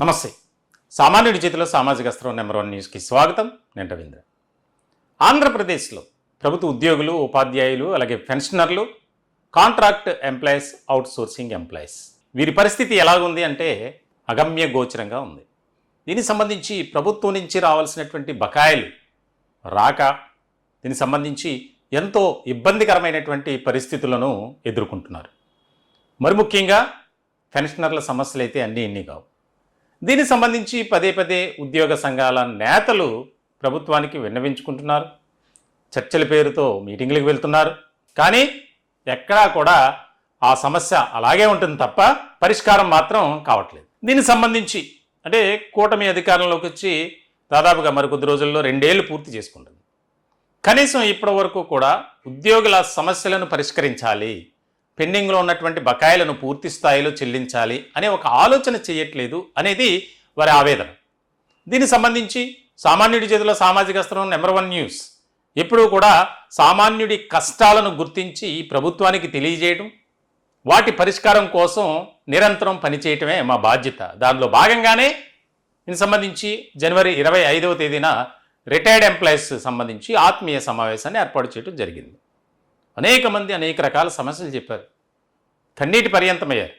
నమస్తే. సామాన్యుడి చేతిలో సామాజిక అస్త్రం నెంబర్ 1 న్యూస్కి స్వాగతం. నేను రవీంద్ర. ఆంధ్రప్రదేశ్లో ప్రభుత్వ ఉద్యోగులు, ఉపాధ్యాయులు, అలాగే పెన్షనర్లు, కాంట్రాక్ట్ ఎంప్లాయీస్, అవుట్సోర్సింగ్ ఎంప్లాయీస్ వీరి పరిస్థితి ఎలాగుంది అంటే అగమ్య గోచరంగా ఉంది. దీనికి సంబంధించి ప్రభుత్వం నుంచి రావాల్సినటువంటి బకాయిలు రాక దీనికి సంబంధించి ఎంతో ఇబ్బందికరమైనటువంటి పరిస్థితులను ఎదుర్కొంటున్నారు. మరి ముఖ్యంగా పెన్షనర్ల సమస్యలు అయితే అన్నీ కావు. దీనికి సంబంధించి పదే ఉద్యోగ సంఘాల నేతలు ప్రభుత్వానికి విన్నవించుకుంటున్నారు. చర్చల పేరుతో మీటింగ్లకు వెళ్తున్నారు. కానీ ఎక్కడా కూడా ఆ సమస్య అలాగే ఉంటుంది తప్ప పరిష్కారం మాత్రం కావట్లేదు. దీనికి సంబంధించి అంటే కూటమి అధికారంలోకి వచ్చి దాదాపుగా మరికొద్ది రోజుల్లో 2 ఏళ్ళు పూర్తి చేసుకుంటుంది. కనీసం ఇప్పటి వరకు కూడా ఉద్యోగుల సమస్యలను పరిష్కరించాలి, పెండింగ్లో ఉన్నటువంటి బకాయిలను పూర్తి స్థాయిలో చెల్లించాలి అనే ఒక ఆలోచన చేయట్లేదు అనేది వారి ఆవేదన. దీనికి సంబంధించి సామాన్యుడి చేతిలో సామాజిక అస్త్రం నెంబర్ 1 న్యూస్ ఎప్పుడూ కూడా సామాన్యుడి కష్టాలను గుర్తించి ప్రభుత్వానికి తెలియజేయడం, వాటి పరిష్కారం కోసం నిరంతరం పనిచేయటమే మా బాధ్యత. దానిలో భాగంగానే దీనికి సంబంధించి జనవరి 25వ తేదీన రిటైర్డ్ ఎంప్లాయీస్ సంబంధించి ఆత్మీయ సమావేశాన్ని ఏర్పాటు చేయడం జరిగింది. అనేక మంది అనేక రకాల సమస్యలు చెప్పారు, కన్నీటి పర్యంతమయ్యారు.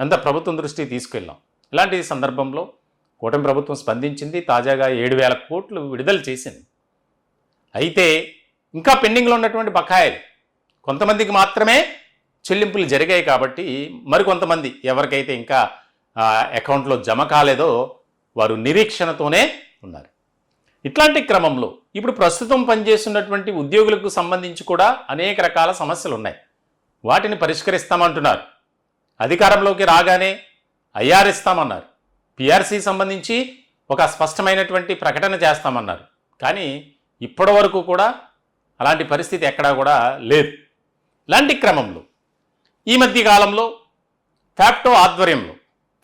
అంతా ప్రభుత్వం దృష్టికి తీసుకెళ్ళాం. ఇలాంటి సందర్భంలో కూటమి ప్రభుత్వం స్పందించింది. తాజాగా 7,000 కోట్లు విడుదల చేసింది. అయితే ఇంకా పెండింగ్లో ఉన్నటువంటి బకాయిలు కొంతమందికి మాత్రమే చెల్లింపులు జరిగాయి కాబట్టి మరికొంతమంది ఎవరికైతే ఇంకా అకౌంట్లో జమ కాలేదో వారు నిరీక్షణతోనే ఉన్నారు. ఇట్లాంటి క్రమంలో ఇప్పుడు ప్రస్తుతం పనిచేస్తున్నటువంటి ఉద్యోగులకు సంబంధించి కూడా అనేక రకాల సమస్యలు ఉన్నాయి. వాటిని పరిష్కరిస్తామంటున్నారు. అధికారంలోకి రాగానే ఐఆర్ ఇస్తామన్నారు. పిఆర్సీ సంబంధించి ఒక స్పష్టమైనటువంటి ప్రకటన చేస్తామన్నారు. కానీ ఇప్పటి వరకు కూడా అలాంటి పరిస్థితి ఎక్కడా కూడా లేదు. ఇలాంటి క్రమంలో ఈ మధ్య కాలంలో ఫ్యాప్టో ఆధ్వర్యంలో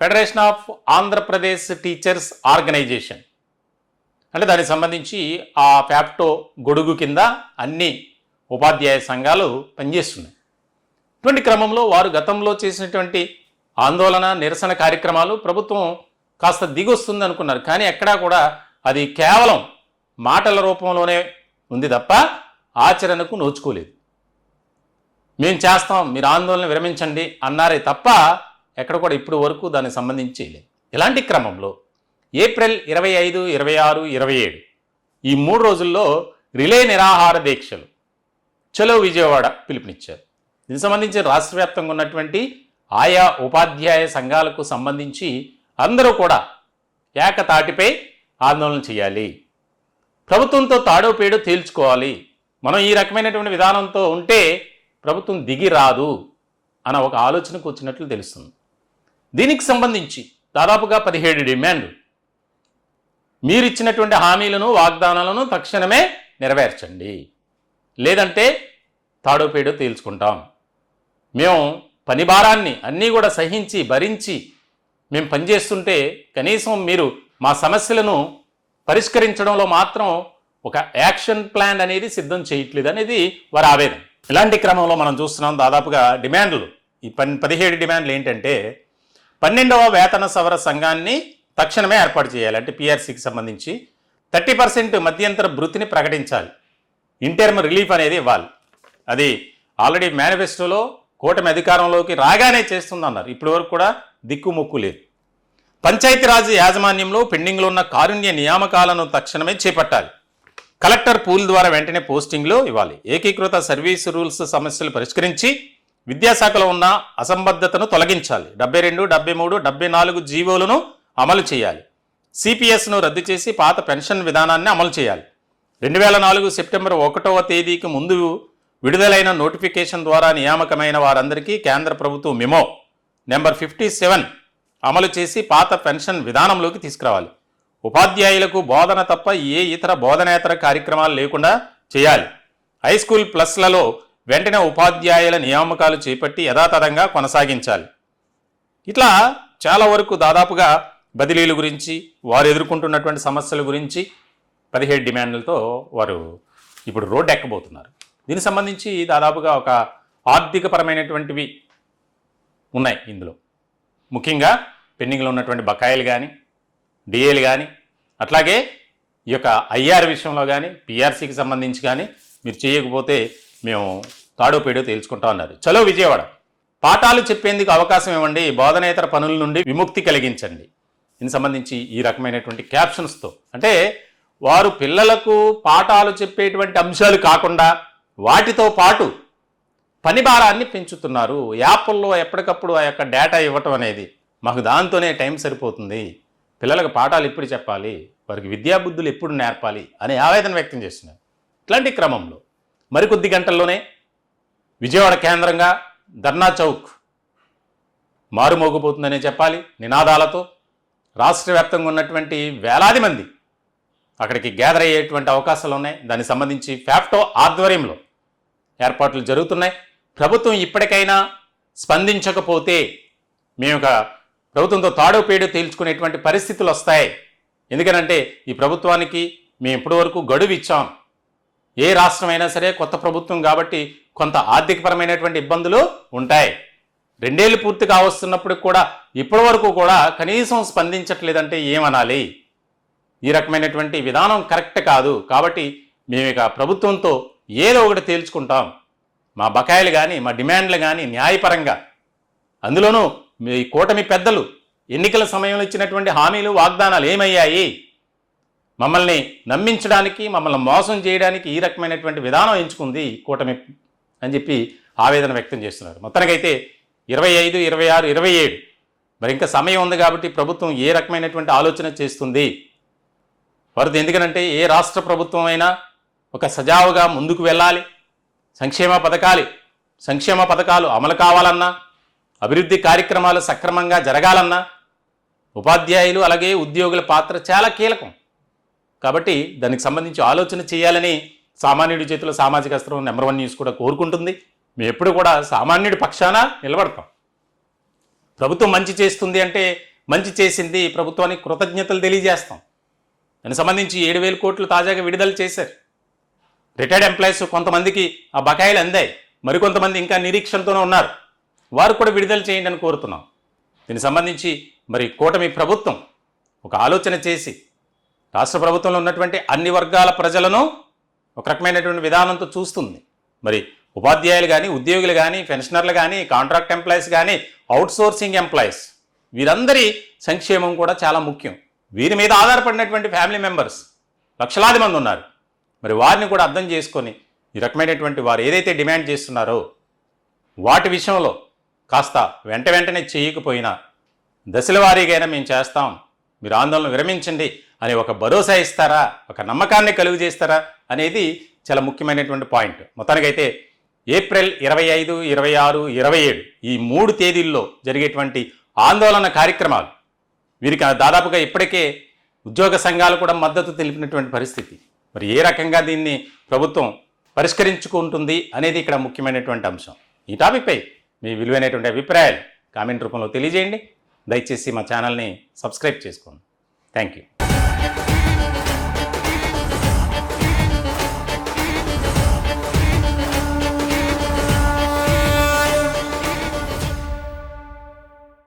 Federation of Andhra Pradesh Teachers Organisation అంటే దానికి సంబంధించి ఆ ఫ్యాప్టో గొడుగు కింద అన్ని ఉపాధ్యాయ సంఘాలు పనిచేస్తున్నాయి. ఇటువంటి క్రమంలో వారు గతంలో చేసినటువంటి ఆందోళన, నిరసన కార్యక్రమాలు ప్రభుత్వం కాస్త దిగొస్తుంది అనుకున్నారు. కానీ ఎక్కడా కూడా అది కేవలం మాటల రూపంలోనే ఉంది తప్ప ఆచరణకు నోచుకోలేదు. మేము చేస్తాం, మీరు ఆందోళన విరమించండి అన్నారే తప్ప ఎక్కడ కూడా ఇప్పుడు వరకు దానికి సంబంధించి చేయలేదు. ఇలాంటి క్రమంలో ఏప్రిల్ 25, 26, 27 ఈ 3 రోజుల్లో రిలే నిరాహార దీక్షలు చలో విజయవాడ పిలుపునిచ్చారు. దీనికి సంబంధించి రాష్ట్ర వ్యాప్తంగా ఉన్నటువంటి ఆయా ఉపాధ్యాయ సంఘాలకు సంబంధించి అందరూ కూడా ఏకతాటిపై ఆందోళన చేయాలి, ప్రభుత్వంతో తాడో పేడో తేల్చుకోవాలి, మనం ఈ రకమైనటువంటి విధానంతో ఉంటే ప్రభుత్వం దిగి రాదు అన్న ఒక ఆలోచనకు వచ్చినట్లు తెలుస్తుంది. దీనికి సంబంధించి దాదాపుగా 17 డిమాండ్లు. మీరిచ్చినటువంటి హామీలను, వాగ్దానాలను తక్షణమే నెరవేర్చండి, లేదంటే తాడోపేడో తేల్చుకుంటాం. మేము పని భారాన్ని అన్నీ కూడా సహించి భరించి మేము పనిచేస్తుంటే కనీసం మీరు మా సమస్యలను పరిష్కరించడంలో మాత్రం ఒక యాక్షన్ ప్లాన్ అనేది సిద్ధం చేయట్లేదు అనేది వారి ఆవేదన. ఇలాంటి క్రమంలో మనం చూస్తున్నాం దాదాపుగా డిమాండ్లు, ఈ 17 డిమాండ్లు ఏంటంటే 12వ వేతన సవర సంఘాన్ని తక్షణమే ఏర్పాటు చేయాలి. అంటే పిఆర్సీకి సంబంధించి 30% మధ్యంతర భృతిని ప్రకటించాలి, ఇంటర్మ్ రిలీఫ్ అనేది ఇవ్వాలి. అది ఆల్రెడీ మేనిఫెస్టోలో కూటమి అధికారంలోకి రాగానే చేస్తుందన్నారు. ఇప్పటి వరకు కూడా దిక్కుముక్కు లేదు. పంచాయతీరాజ్ యాజమాన్యంలో పెండింగ్లో ఉన్న కారుణ్య నియామకాలను తక్షణమే చేపట్టాలి. కలెక్టర్ పూల్ ద్వారా వెంటనే పోస్టింగ్లు ఇవ్వాలి. ఏకీకృత సర్వీస్ రూల్స్ సమస్యలు పరిష్కరించి విద్యాశాఖలో ఉన్న అసంబద్ధతను తొలగించాలి. 72, 73, 74 జీవోలను అమలు చేయాలి. సిపిఎస్ను రద్దు చేసి పాత పెన్షన్ విధానాన్ని అమలు చేయాలి. 2004 సెప్టెంబర్ 1వ తేదీకి ముందు విడుదలైన నోటిఫికేషన్ ద్వారా నియామకమైన వారందరికీ కేంద్ర ప్రభుత్వం మెమో నెంబర్ 57 అమలు చేసి పాత పెన్షన్ విధానంలోకి తీసుకురావాలి. ఉపాధ్యాయులకు బోధన తప్ప ఏ ఇతర బోధనేతర కార్యక్రమాలు లేకుండా చేయాలి. హై స్కూల్ ప్లస్లలో వెంటనే ఉపాధ్యాయుల నియామకాలు చేపట్టి యథాతథంగా కొనసాగించాలి. ఇట్లా చాలా వరకు దాదాపుగా బదిలీల గురించి, వారు ఎదుర్కొంటున్నటువంటి సమస్యల గురించి 17 డిమాండ్లతో వారు ఇప్పుడు రోడ్డు ఎక్కబోతున్నారు. దీనికి సంబంధించి దాదాపుగా ఒక ఆర్థికపరమైనటువంటివి ఉన్నాయి ఇందులో. ముఖ్యంగా పెండింగ్లో ఉన్నటువంటి బకాయిలు కానీ, డిఏలు కానీ, అట్లాగే ఈ యొక్క ఐఆర్ విషయంలో కానీ, పిఆర్సీకి సంబంధించి కానీ మీరు చేయకపోతే మేము తాడో పేడో తేల్చుకుంటాం అన్నారు. చలో విజయవాడ, పాఠాలు చెప్పేందుకు అవకాశం ఇవ్వండి, బోధనేతర పనుల నుండి విముక్తి కలిగించండి. దీనికి సంబంధించి ఈ రకమైనటువంటి క్యాప్షన్స్తో, అంటే వారు పిల్లలకు పాఠాలు చెప్పేటువంటి అంశాలు కాకుండా వాటితో పాటు పని భారాన్ని పెంచుతున్నారు. యాప్ల్లో ఎప్పటికప్పుడు ఆ యొక్క డేటా ఇవ్వటం అనేది, మాకు దాంతోనే టైం సరిపోతుంది, పిల్లలకు పాఠాలు ఎప్పుడు చెప్పాలి, వారికి విద్యాబుద్ధులు ఎప్పుడు నేర్పాలి అనే ఆవేదన వ్యక్తం చేస్తున్నారు. ఇట్లాంటి క్రమంలో మరికొద్ది గంటల్లోనే విజయవాడ కేంద్రంగా ధర్నా చౌక్ మారుమోగిపోతుందనే చెప్పాలి. నినాదాలతో రాష్ట్ర వ్యాప్తంగా ఉన్నటువంటి వేలాది మంది అక్కడికి గ్యాదర్ అయ్యేటువంటి అవకాశాలు ఉన్నాయి. దానికి సంబంధించి ఫ్యాప్టో ఆధ్వర్యంలో ఏర్పాట్లు జరుగుతున్నాయి. ప్రభుత్వం ఇప్పటికైనా స్పందించకపోతే మేము ఒక ప్రభుత్వంతో తాడో పేడో తేల్చుకునేటువంటి పరిస్థితులు వస్తాయి. ఎందుకనంటే ఈ ప్రభుత్వానికి మేము ఇప్పటి వరకు గడువు ఇచ్చాం. ఏ రాష్ట్రమైనా సరే కొత్త ప్రభుత్వం కాబట్టి కొంత ఆర్థికపరమైనటువంటి ఇబ్బందులు ఉంటాయి. 2 ఏళ్ళు పూర్తి కావస్తున్నప్పుడు కూడా ఇప్పటి వరకు కూడా కనీసం స్పందించట్లేదంటే ఏమనాలి? ఈ రకమైనటువంటి విధానం కరెక్ట్ కాదు. కాబట్టి మేము ఇక ప్రభుత్వంతో ఏదో ఒకటి తేల్చుకుంటాం. మా బకాయిలు కానీ, మా డిమాండ్లు కానీ న్యాయపరంగా, అందులోనూ మీ కూటమి పెద్దలు ఎన్నికల సమయంలో ఇచ్చినటువంటి హామీలు, వాగ్దానాలు ఏమయ్యాయి? మమ్మల్ని నమ్మించడానికి, మమ్మల్ని మోసం చేయడానికి ఈ రకమైనటువంటి విధానం ఎంచుకుంది కూటమి అని చెప్పి ఆవేదన వ్యక్తం చేస్తున్నారు. మొత్తానికైతే 25, 26, 27 మరి ఇంకా సమయం ఉంది కాబట్టి ప్రభుత్వం ఏ రకమైనటువంటి ఆలోచన చేస్తుంది వారిది? ఎందుకనంటే ఏ రాష్ట్ర ప్రభుత్వం అయినా ఒక సజావుగా ముందుకు వెళ్ళాలి. సంక్షేమ పథకాలు అమలు కావాలన్నా, అభివృద్ధి కార్యక్రమాలు సక్రమంగా జరగాలన్నా ఉపాధ్యాయులు అలాగే ఉద్యోగుల పాత్ర చాలా కీలకం. కాబట్టి దానికి సంబంధించి ఆలోచన చేయాలని సామాన్యుడి చేతిలో సామాజిక అస్త్రం నెంబర్ 1 న్యూస్ కూడా కోరుకుంటుంది. మేము ఎప్పుడు కూడా సామాన్యుడి పక్షాన నిలబడతాం. ప్రభుత్వం మంచి చేస్తుంది అంటే మంచి చేసింది ప్రభుత్వానికి కృతజ్ఞతలు తెలియజేస్తాం. దానికి సంబంధించి 7,000 కోట్లు తాజాగా విడుదల చేశారు. రిటైర్డ్ ఎంప్లాయీస్ కొంతమందికి ఆ బకాయిలు అందాయి, మరికొంతమంది ఇంకా నిరీక్షణతోనే ఉన్నారు. వారు కూడా విడుదల చేయండి అని కోరుతున్నాం. దీనికి సంబంధించి మరి కూటమి ప్రభుత్వం ఒక ఆలోచన చేసి రాష్ట్ర ప్రభుత్వంలో ఉన్నటువంటి అన్ని వర్గాల ప్రజలను ఒక రకమైనటువంటి విధానంతో చూస్తుంది. మరి ఉపాధ్యాయులు కానీ, ఉద్యోగులు కానీ, పెన్షనర్లు కానీ, కాంట్రాక్ట్ ఎంప్లాయీస్ కానీ, అవుట్సోర్సింగ్ ఎంప్లాయీస్, వీరందరి సంక్షేమం కూడా చాలా ముఖ్యం. వీరి మీద ఆధారపడినటువంటి ఫ్యామిలీ మెంబర్స్ లక్షలాది మంది ఉన్నారు. మరి వారిని కూడా అర్థం చేసుకొని ఈ రకమైనటువంటి వారు ఏదైతే డిమాండ్ చేస్తున్నారో వాటి విషయంలో కాస్త వెంటనే చేయకపోయినా దశల వారీగా మేము చేస్తాం, మీరు ఆందోళన విరమించండి అని ఒక భరోసా ఇస్తారా, ఒక నమ్మకాన్ని కలుగు చేస్తారా అనేది చాలా ముఖ్యమైనటువంటి పాయింట్. మొత్తానికైతే ఏప్రిల్ 25, 26, 27 ఈ 3 తేదీల్లో జరిగేటువంటి ఆందోళన కార్యక్రమాలు వీరికి దాదాపుగా ఇప్పటికే ఉద్యోగ సంఘాలు కూడా మద్దతు తెలిపినటువంటి పరిస్థితి. మరి ఏ రకంగా దీన్ని ప్రభుత్వం పరిష్కరించుకుంటుంది అనేది ఇక్కడ ముఖ్యమైనటువంటి అంశం. ఈ టాపిక్పై మీ విలువైనటువంటి అభిప్రాయాలు కామెంట్ రూపంలో తెలియజేయండి. దయచేసి మా ఛానల్ని సబ్స్క్రైబ్ చేసుకోండి. Thank you.